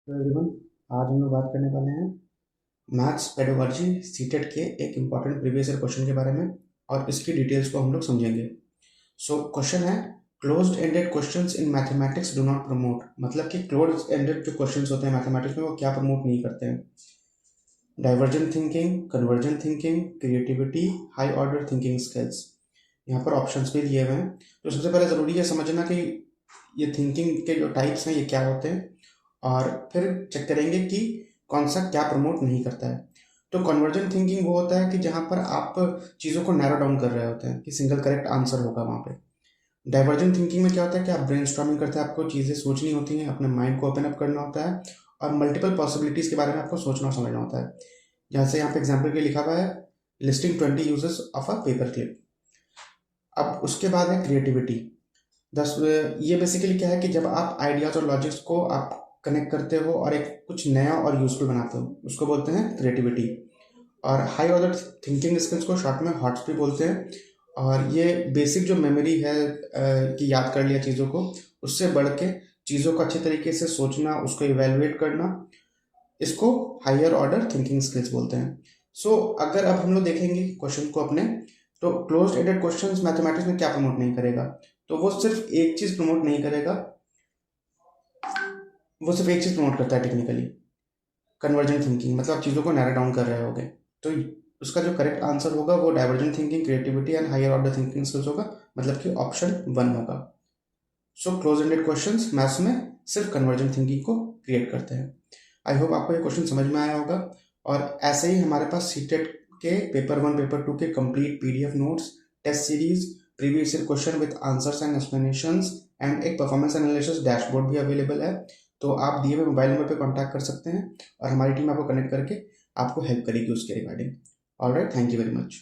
तो एवरीवन, आज हम लोग बात करने वाले हैं मैथ्स पेडागोजी सीटेट के एक इम्पॉर्टेंट प्रीवियस ईयर क्वेश्चन के बारे में और इसकी डिटेल्स को हम लोग समझेंगे। सो क्वेश्चन है, closed ended questions in mathematics do not promote. मतलब कि क्लोज्ड एंडेड जो क्वेश्चंस होते हैं मैथमेटिक्स में वो क्या प्रमोट नहीं करते हैं? Divergent thinking, convergent thinking, creativity, high order thinking skills. यहाँ पर ऑप्शंस भी दिए हुए हैं। तो सबसे पहले ज़रूरी है समझना कि ये थिंकिंग के जो टाइप्स हैं ये क्या होते हैं, और फिर चेक करेंगे कि कौन सा क्या प्रमोट नहीं करता है। तो कन्वर्जेंट थिंकिंग वो होता है कि जहाँ पर आप चीज़ों को नैरो डाउन कर रहे होते हैं कि सिंगल करेक्ट आंसर होगा वहाँ पे। डाइवर्जेंट थिंकिंग में क्या होता है कि आप ब्रेनस्टॉर्मिंग करते हैं, आपको चीज़ें सोचनी होती हैं, अपने माइंड को ओपन अप करना होता है और मल्टीपल पॉसिबिलिटीज़ के बारे में आपको सोचना और समझना होता है। जैसे यहाँ पे एग्जाम्पल के लिखा हुआ है, listing 20 uses of a paper clip. अब उसके बाद है क्रिएटिविटी। दस ये बेसिकली क्या है कि जब आप आइडियाज और लॉजिक्स को आप कनेक्ट करते हो और एक कुछ नया और यूजफुल बनाते हो, उसको बोलते हैं क्रिएटिविटी। और हाई ऑर्डर थिंकिंग स्किल्स को शॉर्ट में हॉट्स भी बोलते हैं। और ये बेसिक जो मेमोरी है कि याद कर लिया चीज़ों को, उससे बढ़ के चीज़ों को अच्छे तरीके से सोचना, उसको इवेलुएट करना, इसको हायर ऑर्डर थिंकिंग स्किल्स बोलते हैं। सो अगर अब हम लोग देखेंगे क्वेश्चन को अपने, तो क्लोज्ड एंडेड क्वेश्चंस मैथमेटिक्स में क्या प्रमोट नहीं करेगा? तो वो सिर्फ एक चीज़ प्रमोट नहीं करेगा, वो सिर्फ एक चीज़ प्रमोट करता है टेक्निकली, कन्वर्जेंट थिंकिंग। मतलब आप चीज़ों को नैरो डाउन कर रहे होगे, तो उसका जो करेक्ट आंसर होगा वो divergent thinking, creativity and higher order thinking skills होगा, मतलब कि ऑप्शन 1 होगा। So close ended questions maths में सिर्फ कन्वर्जेंट थिंकिंग को क्रिएट करते हैं। आई होप आपको ये क्वेश्चन समझ में आया होगा। और ऐसे ही हमारे पास सीटेट के पेपर 1 पेपर 2 के complete PDF notes, test series, previous year question with answers and explanations and एक परफॉर्मेंस एनालिसिस डैशबोर्ड भी अवेलेबल है। तो आप दिए हुए मोबाइल नंबर पे कांटेक्ट कर सकते हैं और हमारी टीम आपको कनेक्ट करके आपको हेल्प करेगी उसके regarding. Alright, thank you very much.